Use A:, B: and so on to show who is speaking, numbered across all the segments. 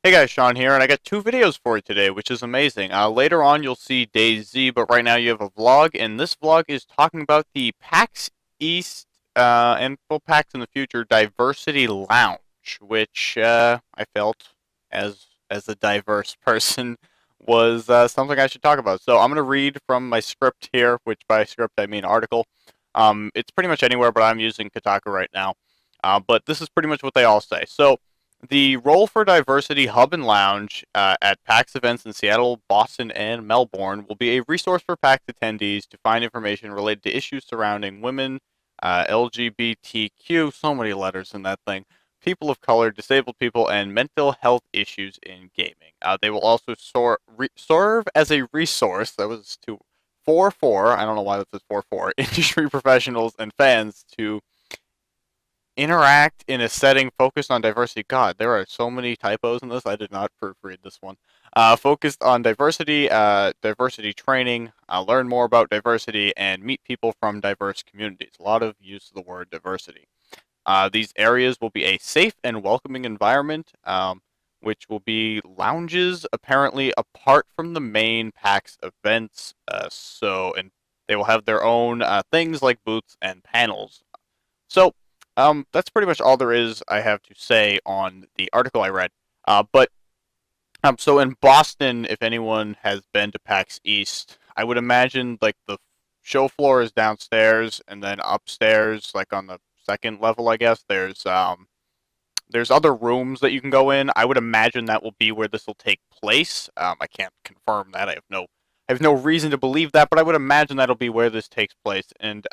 A: Hey guys, Sean here, and I got two videos for you today, which is amazing. Later on, you'll see DayZ, but right now you have a vlog, and this vlog is talking about the PAX East and well, PAX in the future Diversity Lounge, which I felt, as a diverse person, was something I should talk about. So I'm going to read from my script here, which by script I mean article. It's pretty much anywhere, but I'm using Kotaku right now. But this is pretty much what they all say. So. The role for Diversity Hub and Lounge at PAX events in Seattle, Boston, and Melbourne will be a resource for PAX attendees to find information related to issues surrounding women, LGBTQ, so many letters in that thing, people of color, disabled people, and mental health issues in gaming. They will also serve as a resource, that was to, for, I don't know why that says for, industry professionals and fans to interact in a setting focused on diversity. God, there are so many typos in this. I did not proofread this one. Focused on diversity, diversity training, learn more about diversity, and meet people from diverse communities. A lot of use of the word diversity. These areas will be a safe and welcoming environment, which will be lounges apparently apart from the main PAX events. And they will have their own things like booths and panels. So, that's pretty much all there is I have to say on the article I read. So in Boston, if anyone has been to PAX East, I would imagine like the show floor is downstairs, and then upstairs, like on the second level, I guess there's other rooms that you can go in. I would imagine that will be where this will take place. I can't confirm that. I have no reason to believe that, but I would imagine that'll be where this takes place. And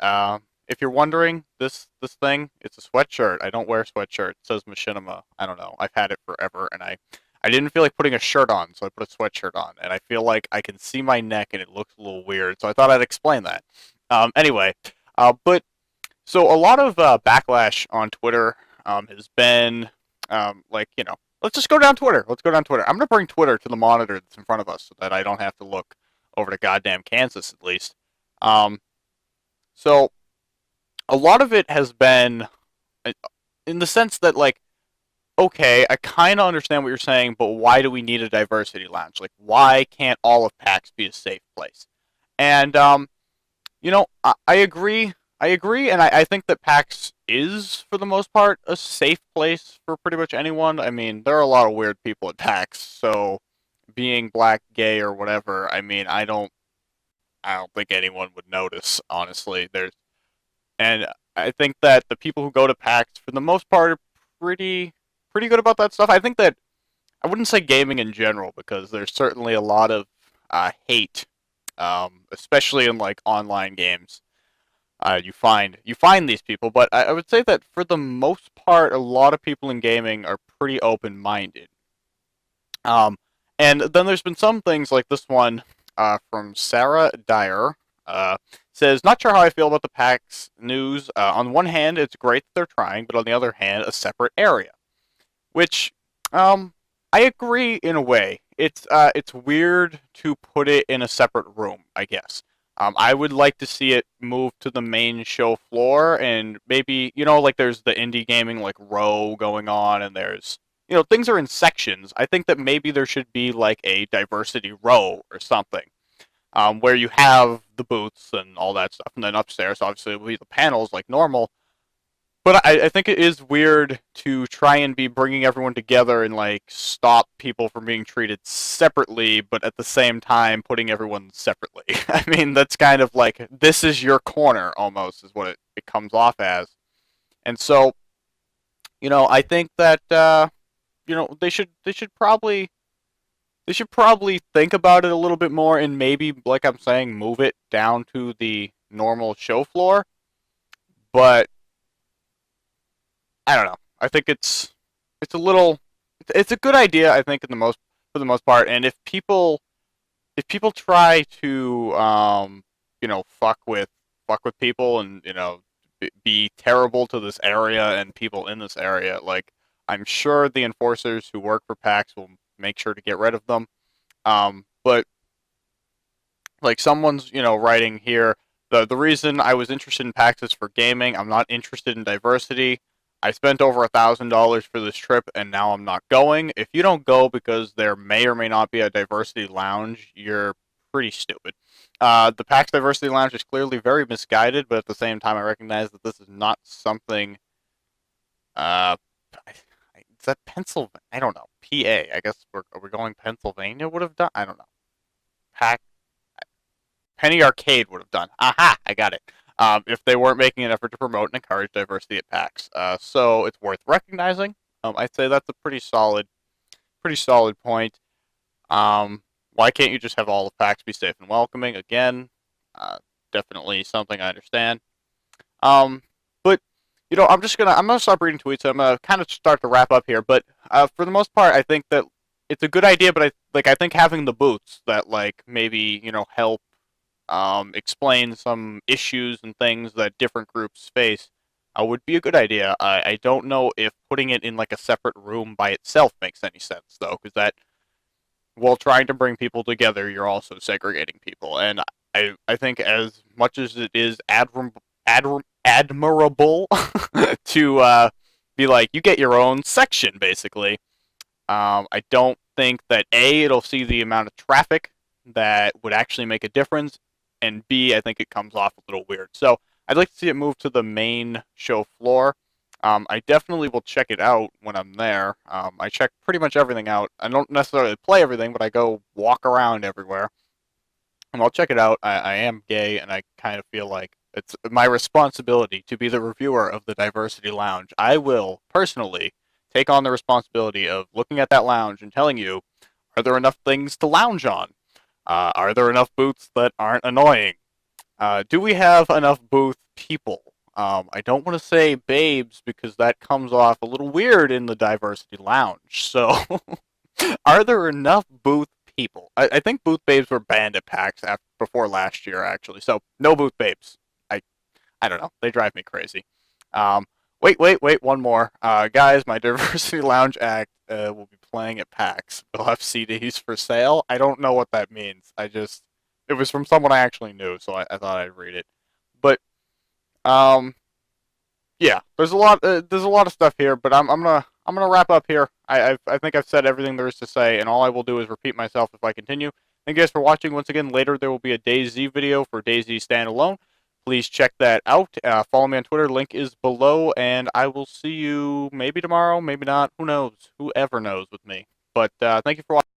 A: if you're wondering, this thing, it's a sweatshirt. I don't wear sweatshirt. It says Machinima. I don't know. I've had it forever, and I didn't feel like putting a shirt on, so I put a sweatshirt on, and I feel like I can see my neck, and it looks a little weird. So I thought I'd explain that. Anyway, but so a lot of backlash on Twitter has been like, let's just go down Twitter. Let's go down Twitter. I'm gonna bring Twitter to the monitor that's in front of us so that I don't have to look over to goddamn Kansas at least. Um, so a lot of it has been in the sense that, like, okay, I kind of understand what you're saying, but why do we need a diversity lounge? Like, why can't all of PAX be a safe place? And I agree. I agree, and I think that PAX is, for the most part, a safe place for pretty much anyone. I mean, there are a lot of weird people at PAX, so being black, gay, or whatever, I mean, I don't think anyone would notice, honestly. And I think that the people who go to PAX, for the most part, are pretty good about that stuff. I think that I wouldn't say gaming in general, because there's certainly a lot of hate, especially in like online games. You find these people, but I would say that for the most part, a lot of people in gaming are pretty open-minded. Um, and then there's been some things like this one from Sarah Dyer. Says, not sure how I feel about the PAX news. On one hand, it's great that they're trying, but on the other hand, a separate area. Which, I agree in a way. It's weird to put it in a separate room, I guess. I would like to see it move to the main show floor, and maybe, like there's the indie gaming like row going on, and there's things are in sections. I think that maybe there should be like a diversity row or something, where you have the booths and all that stuff, and then upstairs obviously will be the panels like normal. But I think it is weird to try and be bringing everyone together and like stop people from being treated separately, but at the same time putting everyone separately. I mean, that's kind of like, this is your corner almost, is what it comes off as. And so, I think that they should probably think about it a little bit more, and maybe, like I'm saying, move it down to the normal show floor. But I don't know. I think it's a little it's a good idea, I think, in the most for the most part. And if people try to fuck with people, and be terrible to this area and people in this area, like, I'm sure the enforcers who work for PAX will make sure to get rid of them. But like, someone's writing here, the reason I was interested in PAX is for gaming. I'm not interested in diversity. I spent over $1,000 for this trip, and now I'm not going. If you don't go because there may or may not be a diversity lounge, you're pretty stupid. The PAX Diversity Lounge is clearly very misguided, but at the same time, I recognize that this is not something. Is that Pennsylvania? I don't know. PA. I guess are we going Pennsylvania would have done? I don't know. PAX Penny Arcade would have done. Aha! I got it. If they weren't making an effort to promote and encourage diversity at PAX, so it's worth recognizing. I'd say that's a pretty solid point. Why can't you just have all of PAX be safe and welcoming? Again, definitely something I understand. But I'm gonna stop reading tweets. I'm gonna kind of start to wrap up here. But for the most part, I think that it's a good idea. But I think having the booths that maybe help explain some issues and things that different groups face would be a good idea. I don't know if putting it in a separate room by itself makes any sense though, because that while trying to bring people together, you're also segregating people. And I think as much as it is admirable to be like, you get your own section, basically, I don't think that A, it'll see the amount of traffic that would actually make a difference, and B, I think it comes off a little weird. So I'd like to see it move to the main show floor. I definitely will check it out when I'm there. I check pretty much everything out. I don't necessarily play everything, but I go walk around everywhere. And I'll check it out. I am gay, and I kind of feel like it's my responsibility to be the reviewer of the Diversity Lounge. I will personally take on the responsibility of looking at that lounge and telling you, are there enough things to lounge on? Are there enough booths that aren't annoying? Do we have enough booth people? I don't want to say babes because that comes off a little weird in the Diversity Lounge. So, are there enough booth people? I think booth babes were banned at PAX before last year, actually. So, no booth babes. I don't know. They drive me crazy. Wait, one more. Guys, my Diversity Lounge act will be playing at PAX. We'll have CDs for sale. I don't know what that means. It was from someone I actually knew, so I thought I'd read it. But, yeah, there's a lot of stuff here, but I'm gonna wrap up here. I think I've said everything there is to say, and all I will do is repeat myself if I continue. Thank you guys for watching. Once again, later there will be a DayZ video for DayZ Standalone. Please check that out. Follow me on Twitter. Link is below, and I will see you maybe tomorrow, maybe not. Who knows? Whoever knows with me. But thank you for watching.